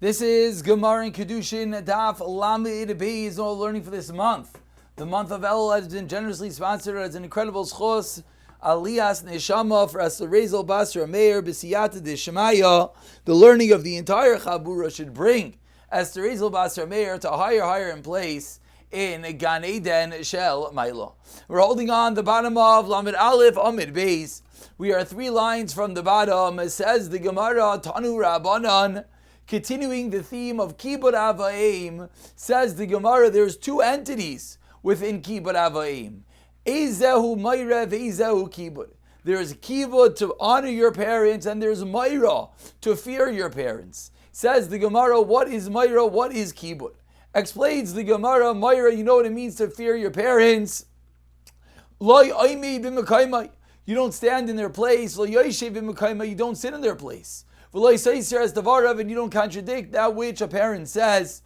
This is Gemara and Kiddushin Daf Lamed Beis is all learning for this month. The month of Elul has been generously sponsored as an incredible schos Aliyas Neshama for Rezel Basra Meir B'Siyata Deshemaya. The learning of the entire Chabura should bring Rezel Basra Meir to a higher in place in Gan Eden Shel Mailo. We're holding on the bottom of Lamed Aleph Amid Beis. We are 3 lines from the bottom. It says the Gemara Tanu Rabbanan. Continuing the theme of Kibbud Avaim, says the Gemara, there's 2 entities within Kibbud Avaim. Ezehu Mayra ve'ezehu Kibbud. There's Kibbud to honor your parents, and there's Mayra to fear your parents. Says the Gemara, what is Mayra, what is Kibbud? Explains the Gemara, Mayra, you know what it means to fear your parents. Loi oimi b'mekaymai. You don't stand in their place. Loi yoshev b'mekaymai. You don't sit in their place. And you don't contradict that which a parent says.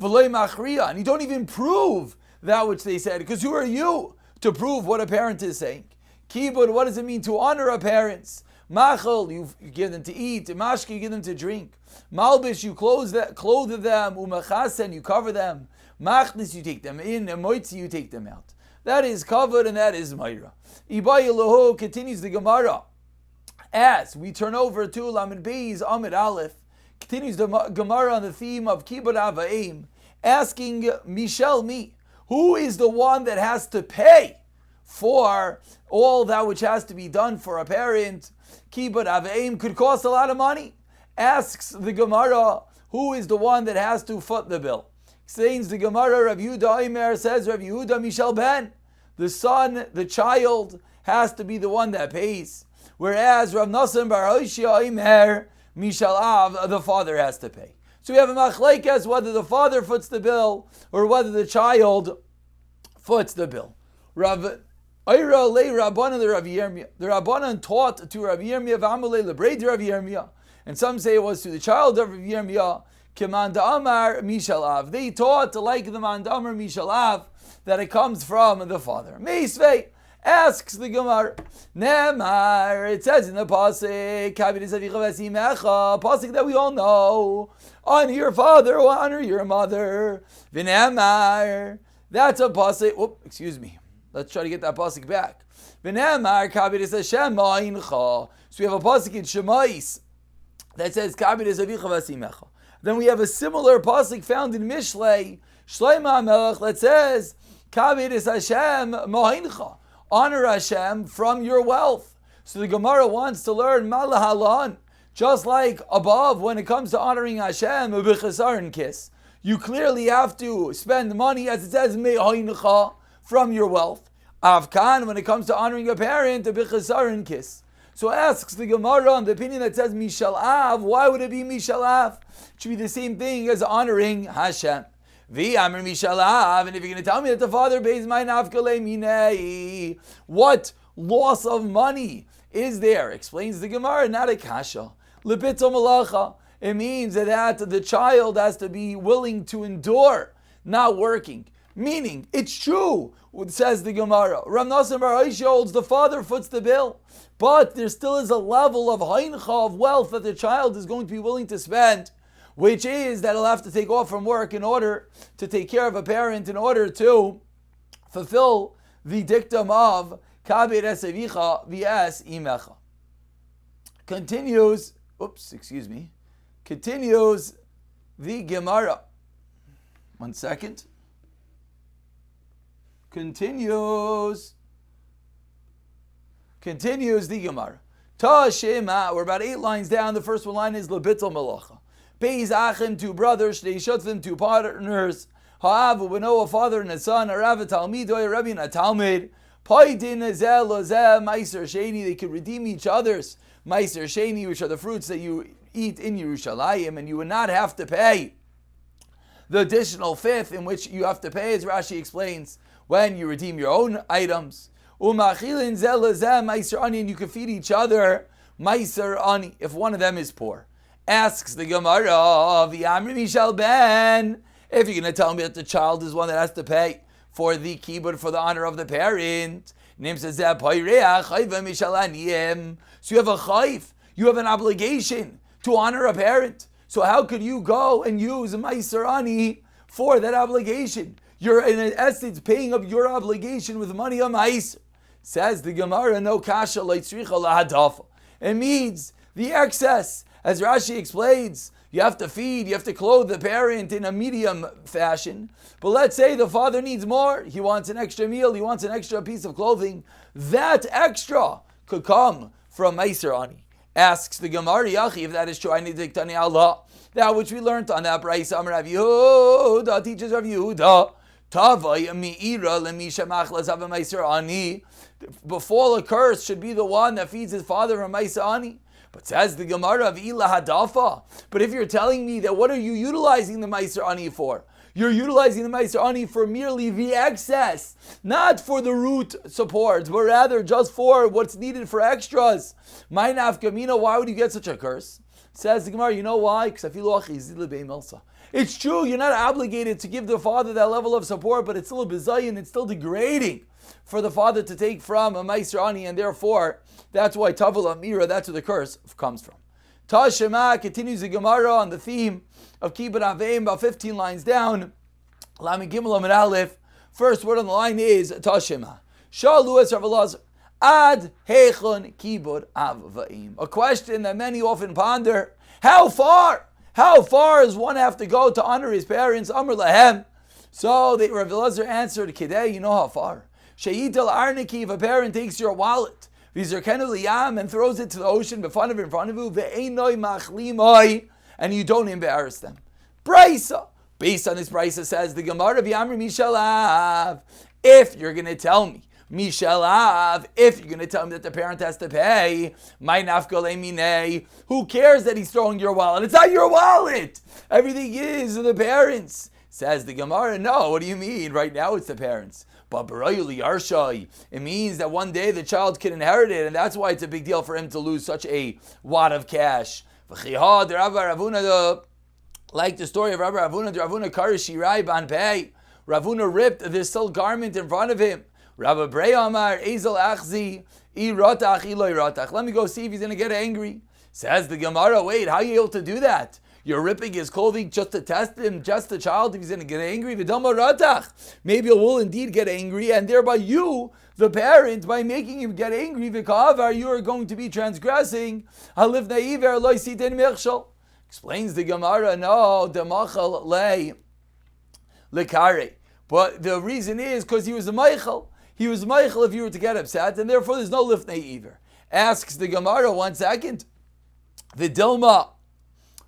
And you don't even prove that which they said. Because who are you to prove what a parent is saying? Kibbud, what does it mean to honor our parents? Machal, you give them to eat. Mashki, you give them to drink. Malbish, you clothe them. Umachasen, you cover them. Machnis, you take them in. And moitzi, you take them out. That is covered and that is Mayra. Ibai Eloho continues the Gemara. As we turn over to Lamed Beis Amid Aleph, continues the Gemara on the theme of Kibbud Avaim, asking Mishel me, who is the one that has to pay for all that which has to be done for a parent? Kibbud Avaim could cost a lot of money. Asks the Gemara, who is the one that has to foot the bill? Explains the Gemara, Rav Yehuda Omer says, Rav Yehuda Mishel ben, the son, the child, has to be the one that pays. Whereas Rav Nosson Bar Hoshia Omer Mishal Av, the father has to pay. So we have a machlekes whether the father foots the bill or whether the child foots the bill. Rav Ira le Rabbanan the Rav Yirmiyah. The Rabbanan taught to Rav Yirmiyah v'amalei lebrei Rav Yirmiyah, and some say it was to the child of Rav Yirmiyah. Keman da'amar Mishal Av. They taught like the man da'amar Mishal Av that it comes from the father. Meisvei. Asks the Gemara, Nemar, it says in the Pasuk, Pasuk that we all know, honor your father, honor your mother. V'nemar, that's a Pasuk, excuse me, let's try to get that Pasuk back. V'nemar, Kabir Hashem ma'incha. So we have a Pasuk in Shemais that says, Kabir Avicha v'asimecha. Then we have a similar Pasuk found in Mishlei, Shlomo HaMelech, that says, Kabir Hashem ma'incha. Honor Hashem from your wealth. So the Gemara wants to learn Malahalan. Just like above, when it comes to honoring Hashem, you clearly have to spend money, as it says, from your wealth. Avkan, when it comes to honoring a parent, so asks the Gemara on the opinion that says Mishal Av, why would it be Mishal Av? It should be the same thing as honoring Hashem. And if you're going to tell me that the father pays my nafkale minei, what loss of money is there? Explains the Gemara, not a kasha. Lepito malacha. It means that the child has to be willing to endure not working. Meaning, it's true, says the Gemara. Rav Nosson Bar Hoshia holds the father foots the bill, but there still is a level of haincha, of wealth, that the child is going to be willing to spend, which is that he'll have to take off from work in order to take care of a parent, in order to fulfill the dictum of Kabir es avicha v'es imecha. Continues the Gemara. 1 second. Continues the Gemara. Ta shema, we're about 8 lines down. The first one line is Lebitzel Melacha. Beis Achim, 2 brothers, Shnei Shutvim, 2 partners, Ha'avu, we know a father and a son, a Rav, a Talmid, a Rebbe, and a Talmud, Paidin, Ezel, Lozeh, Meiser, Sheni, they could redeem each other's Meiser, Sheni, which are the fruits that you eat in Yerushalayim, and you would not have to pay the additional 5th in which you have to pay, as Rashi explains, when you redeem your own items. Umachilin, Zel, Lozeh, Meiser, Ani, and you can feed each other Meiser, Ani, if one of them is poor. Asks the Gemara, V'amri Mishal ben, if you're going to tell me that the child is one that has to pay for the kibbud, for the honor of the parent, Nim says, so you have a chayv, you have an obligation to honor a parent. So how could you go and use a Meiser Ani for that obligation? You're in essence paying up your obligation with money on Meiser. Says the Gemara, no kasha leitzricha lahadafa. It means the excess, as Rashi explains. You have to feed, you have to clothe the parent in a medium fashion. But let's say the father needs more. He wants an extra meal, he wants an extra piece of clothing. That extra could come from Meiser Ani. Asks the Gemara, Yachi, if that is true, I need to diktani Allah. That which we learned on that Brayis Amar Rav Yehuda, teaches Rav Yehuda, Tavai mi'ira lemisha machlas ava Meiser Ani. Befall a curse should be the one that feeds his father from Meiser Ani. But says the Gemara of Ila Hadafa. But if you're telling me that what are you utilizing the Meiser Ani for? You're utilizing the Meiser Ani for merely the excess, not for the root support, but rather just for what's needed for extras. My nafkamina, why would you get such a curse? Says the Gemara, you know why? It's true, you're not obligated to give the father that level of support, but it's still a bizayin, it's still degrading for the father to take from a Meiser Ani, and therefore, that's why Tavel Amira, that's where the curse comes from. Tashema continues the Gemara on the theme of Kibbud Aveim, about 15 lines down. Lami Gimel Amid Aleph. First word on the line is Tashema. Shalu es Rav Elazar. Ad Heichon Kibbud Aveim. A question that many often ponder. How far? How far does one have to go to honor his parents? Amr Lahem. So the Rav Elazar answered, Kidei, you know how far? Sheyitel Arniki, if a parent takes your wallet, Vizerkenu liyam, and throws it to the ocean in front of you, ve'einoi machlimoi, and you don't embarrass them. Braisa. Based on this Braisa says the Gemara of Yamri Mishalav. If you're going to tell me, Mishalav, if you're going to tell me that the parent has to pay, my nafkale minei, who cares that he's throwing your wallet? It's not your wallet. Everything is the parents. Says the Gemara, no, what do you mean? Right now it's the parents. But it means that one day the child can inherit it, and that's why it's a big deal for him to lose such a wad of cash. Like the story of Rabbi Ravuna Karishi Rai Ban Pei. Ravuna ripped the silk garment in front of him. Rabbi Brei Amar Ezel Achzi Iratach Iloi Ratach. Let me go see if he's going to get angry. Says the Gemara, wait, how are you able to do that? You're ripping his clothing just to test him, just the child, if he's going to get angry. Maybe it will indeed get angry, and thereby you, the parent, by making him get angry, you are going to be transgressing. Explains the Gemara, no, demachal lekare. But the reason is because he was a meichel. He was meichel if you were to get upset, and therefore there's no lifnei iver. Asks the Gemara, 1 second. Vidilma.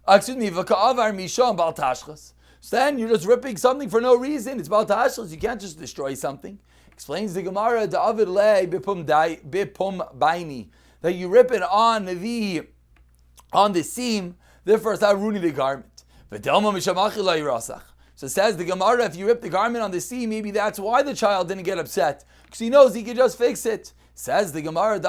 V'ka'avar misham bal tashchas. So then you're just ripping something for no reason. It's bal tashchas. You can't just destroy something. Explains the Gemara, David le bipum baini, that you rip it on the seam. Therefore, it's not ruining the garment. So says the Gemara, if you rip the garment on the seam, maybe that's why the child didn't get upset, because he knows he can just fix it. Says the Gemara, he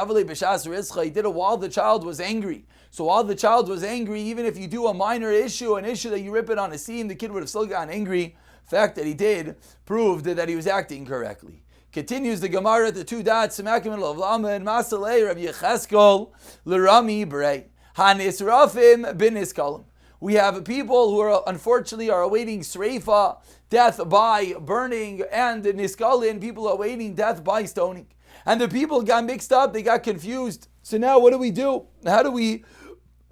did it while the child was angry. So while the child was angry, even if you do a minor issue, an issue that you rip it on a seam, the kid would have still gotten angry. The fact that he did proved that he was acting correctly. Continues the Gemara, the 2 dots, Semakim and Lavlama and Masalei, Rav Yecheskel, L'Rami Brei, Hanisrafim bin Iskalim. We have people who are unfortunately awaiting Sreifa, death by burning, and Niskalin, people are awaiting death by stoning. And the people got mixed up, they got confused. So now what do we do? How do we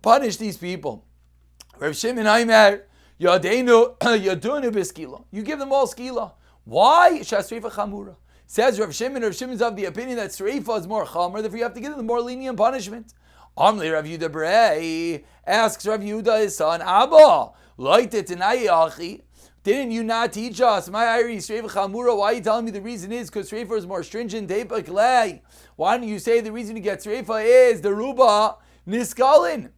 punish these people? Rav Shimon Aimer, Yadenu b'skila. You give them all skila. Why? Shasreifa chamura. Says Rav Shimon's of the opinion that Sreifa is more chamur, therefore you have to give them more lenient punishment. Amli Rav Yehuda Brei asks Rav Yehuda his son, Abba, didn't you not teach us? My Iri Sreifa Chamura. Why are you telling me the reason is because Sreifa is more stringent? Why don't you say the reason you get Sreifa is the Ruba Niskalin?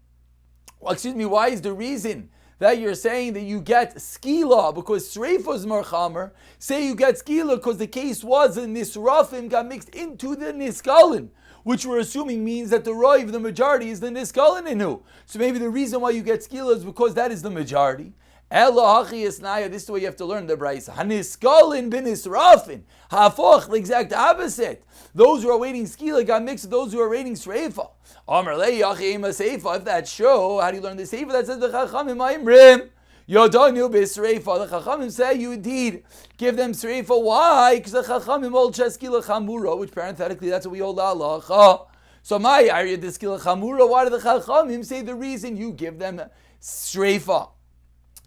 Well, excuse me, why is the reason that you're saying that you get Skila because Sreifa is more Chamer? Say you get Skila because the case was the Nisrafim got mixed into the Niskalin, which we're assuming means that the Roiv, the majority, is the Niskalin inu. So maybe the reason why you get Skila is because that is the majority. Ela hachi isnaya. This is the way you have to learn the brayso. Haniskolin bin israfin. Hafoch, the exact opposite. Those who are waiting skila got mixed with those who are waiting sreifa. Amar lei yachi ema seifa. If that's show, how do you learn the seifa? That says the chachamim ma'imrim. Yodanu b'sreifa. The chachamim say you indeed give them sreifa. Why? Because the chachamim hold sheskila chamura, which parenthetically that's what we hold halacha. So my area the skila chamura. Why do the chachamim say the reason you give them sreifa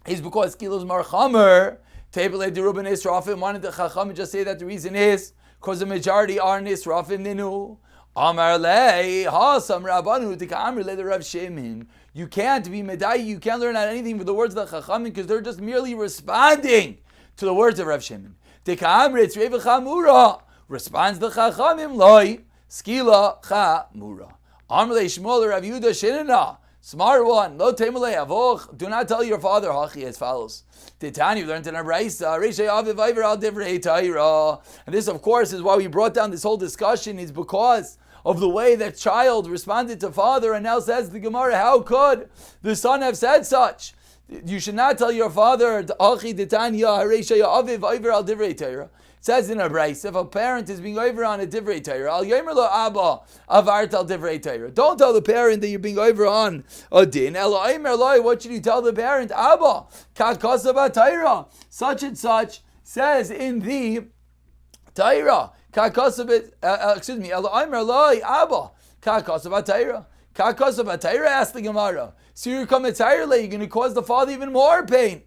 is because skila's mar chamer? Table derubin israfim. Wanted the chachamim just say that the reason is because the majority are nisrafim ninu. Amar lei hasam rabbanu tika'amr le the Rav Shemin. You can't be medai. You can't learn out anything from the words of the chachamim because they're just merely responding to the words of Rav Shemin. Tika'amr it's reiva chamura. Responds the chachamim loy skila chamura. Amar lei Shmuel Rav Yehuda shenina. Smart one. Lo temalei avoch. Do not tell your father hachi as follows. Titani learned in a brayso. Reishay aviv iver al divrei Torah. And this, of course, is why we brought down this whole discussion. Is because of the way that child responded to father, and now says the Gemara, how could the son have said such? You should not tell your father hachi titanya reishay aviv iver al divrei Torah. It says in a brayso, if a parent is being over on a divrei Torah, al yomer lo abba avart al divrei Torah. Don't tell the parent that you're being over on a din. El yomer lo, what should you tell the parent? Abba kakasa b'Torah. Such and such says in the Torah. Kakasa excuse me. El yomer lo abba kakasa b'Torah. Kakasa b'Torah. Ask the Gemara. So you come a Torah, you're going to cause the father even more pain.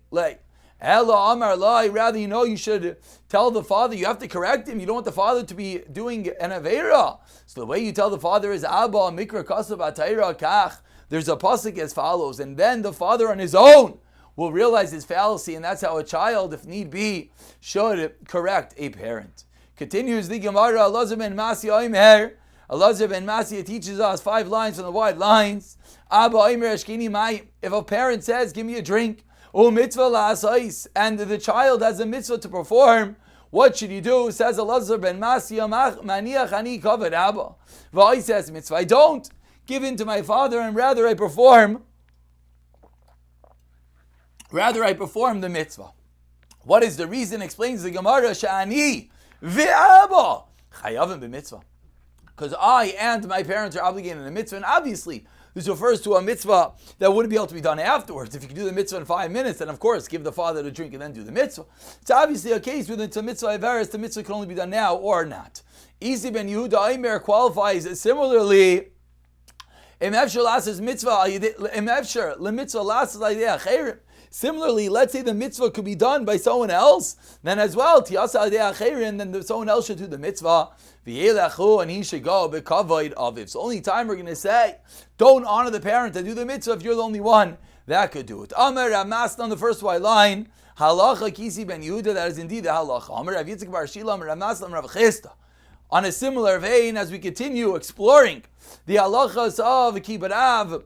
Ella Amar Lai, rather you should tell the father, you have to correct him. You don't want the father to be doing an Aveira. So the way you tell the father is Abba Mikra Kasav Atayra Kach. There's a pasuk as follows, and then the father on his own will realize his fallacy, and that's how a child, if need be, should correct a parent. Continues the Gemara, Elazar ben Masya Omer. Elazar ben Masya teaches us 5 lines from the wide lines. Abba Omer Ashkini Mai. If a parent says, give me a drink, mitzvah la'asais, and the child has a mitzvah to perform, what should you do? Says Elazar ben Masya, maniach ani kavod abba. V'ai says mitzvah, I don't give in to my father, and rather I perform the mitzvah. What is the reason? Explains the Gemara, sha'ani ve'abba chayavim b'mitzvah. Because I and my parents are obligated in a mitzvah, and obviously this refers to a mitzvah that wouldn't be able to be done afterwards. If you could do the mitzvah in 5 minutes, then of course give the father the drink and then do the mitzvah. It's obviously a case where it's a mitzvah averis, the mitzvah can only be done now or not. Isi ben Yehuda Aimer qualifies similarly. Similarly, let's say the mitzvah could be done by someone else, then as well, then someone else should do the mitzvah, and he should go b'kavod aviv. So only time we're going to say, don't honor the parent and do the mitzvah if you're the only one that could do it. Amar Ramas on the first white line, halacha kisi ben Yehuda, that is indeed the halacha. Amar Rav Yitzchak bar Shila, Amar Ramas, Amar Rav Chisda. On a similar vein, as we continue exploring the halachas of kibbutz,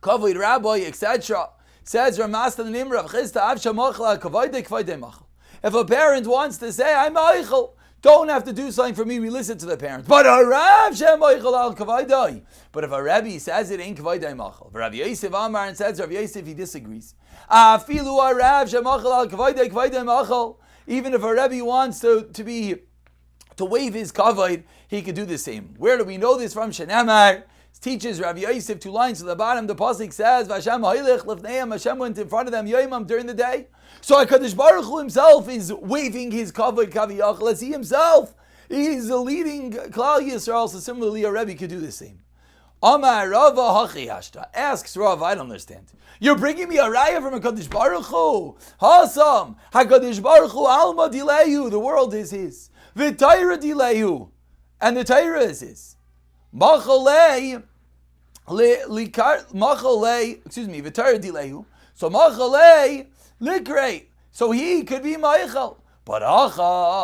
kavod rabbi, etc., says Ramas the name Rav Chisda, Av shamachla kavode kavode machal. If a parent wants to say, I'm ma'achal, don't have to do something for me, we listen to the parent. But a Rav shem ma'achal al kavodai. But if a Rebbe says it ain't kavodai machal, Rav Yosef Amar and says Rav Yosef he disagrees. Afilu a Rav shem ma'achal al kavodai machal. Even if a Rebbe wants to waive his kavod, he could do the same. Where do we know this from? Shenamar teaches Rav Yosef 2 lines to the bottom. The pasuk says, "Vashem ha'ilech lefneim." Hashem went in front of them yomam during the day. So HaKadosh Baruch Hu himself is waving his kavod kaviyachal as he himself is leading Klal Yisrael. So similarly, a Rebbe could do the same. Amar Rava hachi hashta. Asks Rav, I don't understand. You're bringing me a raya from HaKadosh Baruch Hu. Hasam HaKadosh Baruch Hu alma dileyu. The world is his. V'Torah dileyu, and the Torah is his. Machalei, v'Torah dilehu. So machalei likrei. So he could be meichel. But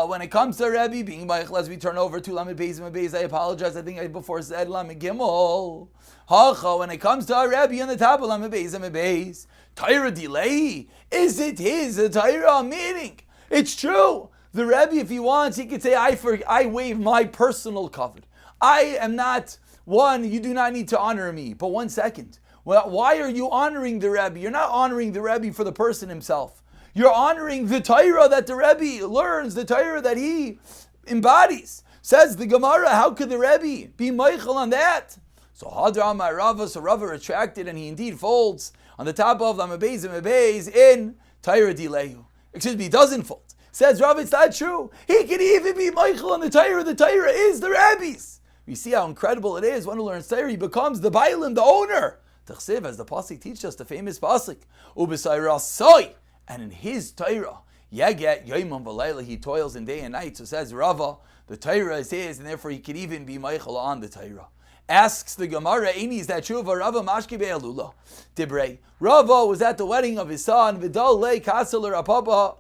when it comes to Rebbe being meichel, as we turn over to Lamed Beis and Beis, I apologize. I think I before said Lamed Gimel. When it comes to our Rebbe on the top of Lamed Beis and Beis, Torah dilehi. Is it his Torah? Meaning, it's true. The Rebbe, if he wants, he could say, I waive my personal covenant. I am not one, you do not need to honor me. But 1 second. Well, why are you honoring the Rebbe? You're not honoring the Rebbe for the person himself. You're honoring the Torah that the Rebbe learns, the Torah that he embodies. Says the Gemara, how could the Rebbe be meichel on that? So Hadra Amar Rava, so Rava retracted, and he indeed folds on the top of Lamabez and Mabez in Torah Dilehu. Excuse me, he doesn't fold. Says Rava, it's not true. He can even be meichel on the Torah. The Torah is the Rebbe's. We see how incredible it is. One who learns Torah, he becomes the Bailim, the owner. T'chsiv, as the pasuk teaches us, the famous pasuk, Ubesayra Soy, and in his Torah, Yeget Yoimam V'Layla, he toils in day and night. So says Rava, the Torah is his, and therefore he can even be meichel on the Torah. Asks the Gemara, Eini, is that true of Rava Mashki Be'alula? Dibrei. Rava was at the wedding of his son, Vidal Le Kasel Rapapa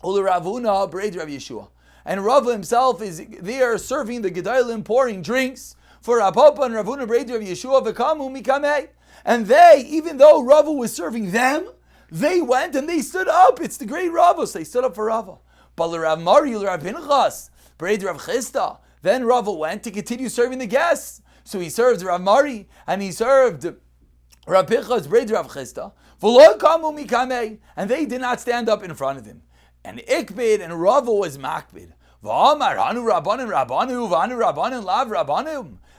Ravuna Breid Rav Yeshua. And Rava himself is there serving the Gedalim, pouring drinks for Rapapa and Ravuna Breid Rav Yeshua V'kamu Mikamei. And they, even though Rava was serving them, they went and they stood up. It's the great Rava, so they stood up for Rava. But Rav Mari, Rav Pinchas, Breid Rav Chista. Then Rava went to continue serving the guests. So he served Rav Mari and he served Rav Pinchas, Breid Rav Chista. And they did not stand up in front of him. And Ikbid and Rava was Makbid.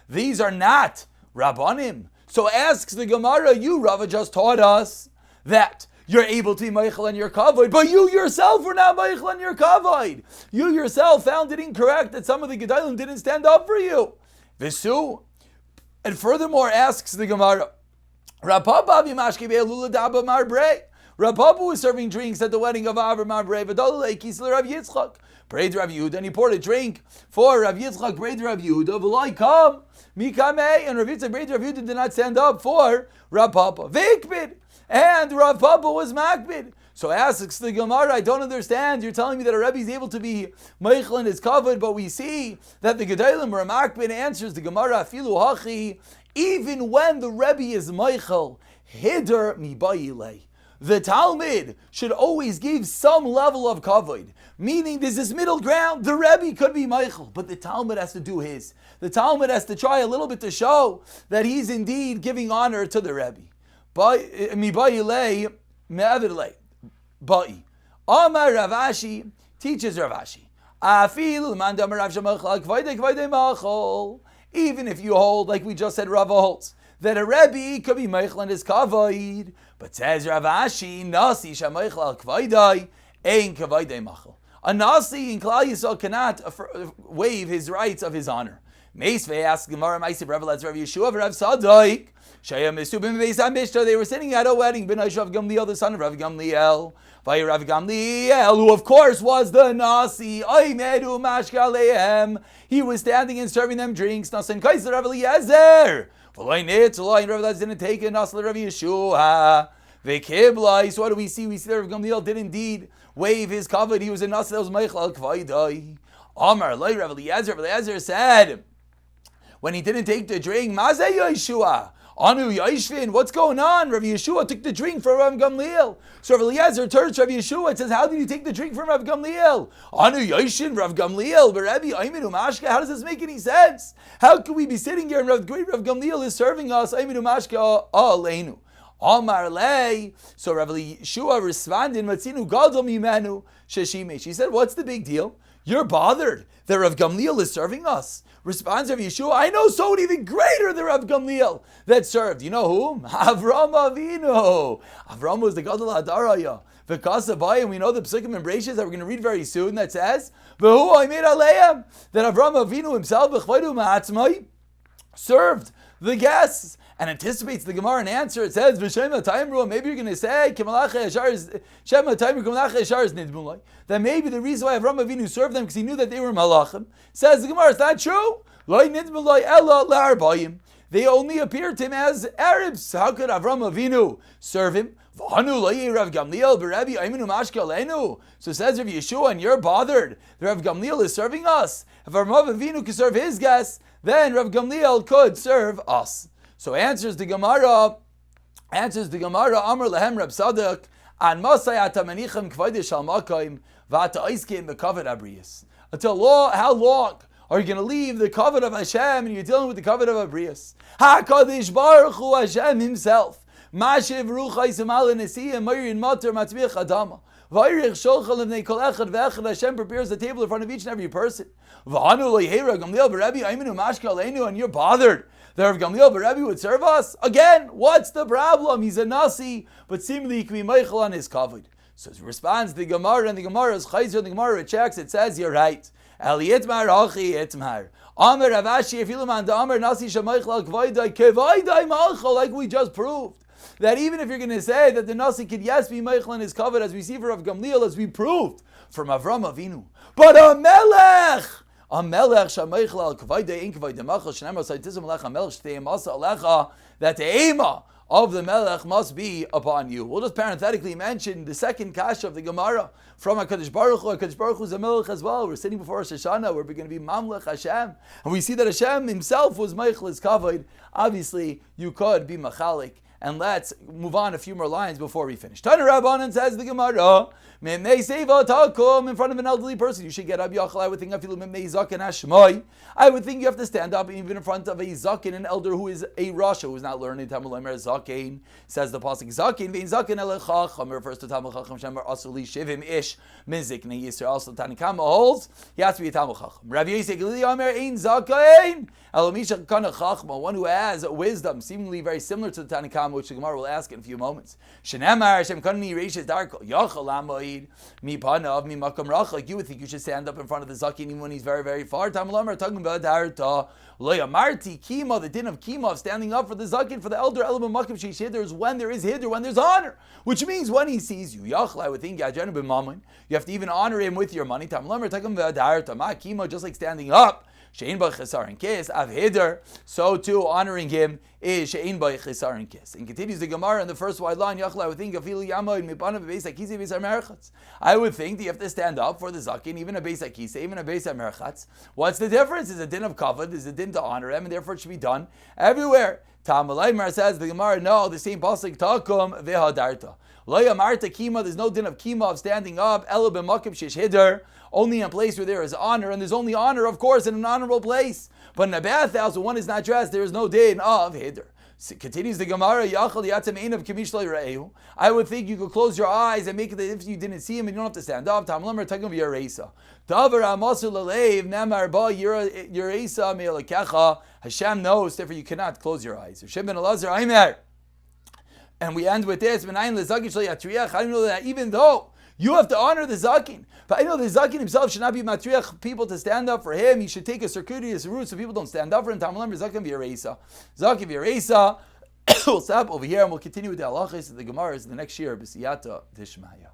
These are not Rabbanim. So asks the Gemara, you Rava just taught us that you're able to be meichel on your kavod, but you yourself were not meichel on your kavod. You yourself found it incorrect that some of the Gedalim didn't stand up for you. Visu. And furthermore asks the Gemara, Rapapa was serving drinks at the wedding of Avram Marbrei, Rav Yitzchak. Prayed Rav Yehuda, and he poured a drink for Rav Yitzchak, prayed Rav Yehuda, V'loi come, Mikamei, and Rav Yitzchak, prayed Rav Yehuda, did not stand up for Rav Papa. Vikbid, and Rav Papa was Makbid. So asks the Gemara, I don't understand. You're telling me that a Rebbe is able to be meichel in his kavod, but we see that the Gedalim were Makbid. Answers the Gemara, Afilu hachi, even when the Rebbe is meichel, hider mibayilei. The Talmud should always give some level of kavod, meaning there's this middle ground. The Rebbe could be meichel, but the Talmud has to do his. The Talmud has to try a little bit to show that he's indeed giving honor to the Rebbe. Mibayilei me'avidlei. Ba'i. Amar Ravashi teaches Ravashi. Even if you hold, like we just said, Rava holds, that a Rebbe could be meichel in his kavod, but says Ravashi, Nasi shamaychel al kvaydai, ein kvaydai machel. A Nasi in Klal Yisrael cannot waive his rights of his honor. Meisvei asks Gemara, Meisiv Rav Letz Rav Yeshua Rav Sadoik. They were sitting at a wedding. Ben Rav Gamliel, the son of Rav Gamliel. By Rav Gamliel, who of course was the Nasi. He was standing and serving them drinks. Nasan Kaiser Rav Eliezer. Rav Eliezer didn't take a Nasi Rav Yeshua. So what do we see? We see that Rav Gamliel did indeed waive his kavod. He was a Nasi that was Meichel al Kvaydai. Amar Loi Rav Eliezer said, when he didn't take the drink, Mazeh Yeshua. Anu Yaishvin, what's going on? Rav Yeshua took the drink from Rav Gamliel. So Rav Eliezer turns to Rav Yeshua and says, how did you take the drink from Rav Gamliel? Anu Yaishin, Rav Gamliel, Rabbi Aiminu Mashka. How does this make any sense? How could we be sitting here and Rav Gamliel is serving us Aiminu Mashka Aleinu? Amar Lei. So Rav Yeshua responded, Matzinu Gadol Mimenu Sheshimesh. He said, what's the big deal? You're bothered that Rav Gamliel is serving us. Responds Rav Yeshua, I know someone even greater than Rav Gamliel that served. You know whom? Avram Avinu. Avram was the Gadol Hadaraya. V'kasabai, and we know the Psukim and Brachos that we're going to read very soon that says, V'hu Oimid Aleim, that Avram Avinu himself, V'chvaydu Ma'atzmai, served the guests, and anticipates the Gemara and answer. It says, maybe you're going to say, that maybe the reason why Avram Avinu served them because he knew that they were malachim. Says the Gemara, it's not true. They only appeared to him as Arabs. How could Avram Avinu serve him? So says Rav Yeshua, and you're bothered that Rav Gamliel is serving us. If Avram Avinu could serve his guests, then Rav Gamliel could serve us. So answers the Gemara, Amar Lehem Rab Sadak, An Masay Atamanichim Kvaydish Al Makayim, Vata Aiskim Bekavad Abrius. How long Are you going to leave the covenant of Hashem and you're dealing with the covenant of Abrius? HaKadosh Baruch Hu Hashem Himself. Mashiv Ruchai Samal Nesiyah Mayrin Mater Matzvich Adama. Vayrich Shochalem Nei Kol Echad Ve'echad. Hashem prepares the table in front of each and every person. V'hanu Leihera Gamliel B'Rebbe Aimenu Mashka Aleinu, and you're bothered that Rav Gamliel B'Rebbe would serve us? Again, what's the problem? He's a Nasi, but seemingly he can be Meichel on his kavod. So he responds to the Gemara, and the Gemara is Chayzer, and the Gemara checks, it says, you're right. Eli Itmar Achi Itmar. Amar Ravashi Efiluman Da Amar Nasi Shemeichel Al Kvaydai Kevaydai Malchal, like we just proved. That even if you're going to say that the Nasi could yes be Meichel in his kavod, as we see for Rav Gamliel, as we proved from Avram Avinu. But a Melech Shameichel Al Kvaydai In Kvaydai Malchal Shnamar Saitism Alecha Melech Shtei Masa Alecha, that the Ema of the Melech must be upon you. We'll just parenthetically mention the second kasha of the Gemara from HaKadosh Baruch Hu. HaKadosh Baruch Hu is a Melech as well. We're sitting before Rosh Hashanah, we're going to be Mamlech Hashem. And we see that Hashem himself was Meichel his kavod. Obviously, you could be Machalik. And let's move on a few more lines before we finish. Tana Rabbanan says the Gemara, Mimnei Seva Takum, in front of an elderly person, you should get up Yachal. I would think Afilu Mimnei Zaken Hashmai. I would think you have to stand up even in front of a Zaken, an elder who is a Rasha, who is not learning Talmud Lemer Zaken. Says the pasuk Zaken vein Zaken ele Chacham, refers to Talmud Chacham Shemar Asuli Shivim Ish Mizik Nei Yisrael. Also Tanakama holds he has to be a Talmud Chacham. Rabbi Yisrael Galili Amer Ein Zaken Elomisha Kana Chachma, one who has wisdom, seemingly very similar to the Tanakama, which the Gemara will ask in a few moments. Shenemar Hashem Kanmi Reishes Darko Yachal Amoid Mi Panav Mi Makam Rach. Like you would think you should stand up in front of the Zaken even when he's very, very far. Talmud Lemer talking about Darta Loya Marti Kima, the din of Kima, of standing up for the Zaken, for the elder element Makam Sheish Hidr, is when there is Hidr, when there's honor, which means when he sees you. Yachal, I would think Yajanu B'Mammon, you have to even honor him with your money. Talmud Lemer talking about Darta Ma Kima, just like standing up. Shein by Chesaron Kiss, Av Hidr, so too honoring him is Shein by Chesaron Kiss. And continues the Gemara in the first wide line, Yachla, I would think Afilu Yamod Mipanav Beis Akise Beis HaMerchatz. I would think that you have to stand up for the Zakin, even a Beis Akise, even a Beis HaMerchatz. What's the difference? Is a din of kavod, is a din to honor him, and therefore it should be done everywhere. Talmud Lemer says the Gemara, no, the same pasuk Takum Vehadarta. Loya Marta Kima, there's no din of Kima, of standing up, Ela B'Makim Shish Hidr, only in a place where there is honor, and there's only honor, of course, in an honorable place. But in a bathhouse, when one is not dressed, there is no din of Hidr. Continues the Gemara, Yachal Yatzim Ein of Kamish Re'ehu. I would think you could close your eyes and make it as if you didn't see him, and you don't have to stand up. Tam Lemer Tagum V'Yareisa. Davar Amasul Alev Namar Ba Yareisa Me'Elakecha. Hashem knows, therefore you cannot close your eyes. Hashem ben Elazar Aimer. And we end with this. How do you know that even though you have to honor the Zakin, but I know the Zakin himself should not be matriach people to stand up for him. He should take a circuitous route so people don't stand up for him. Talmud Lemer Zakin v'Yareisa. Zakin v'Yareisa. We'll stop over here and we'll continue with the halachas of the Gemaras in the next year. B'siyata Dishmaya.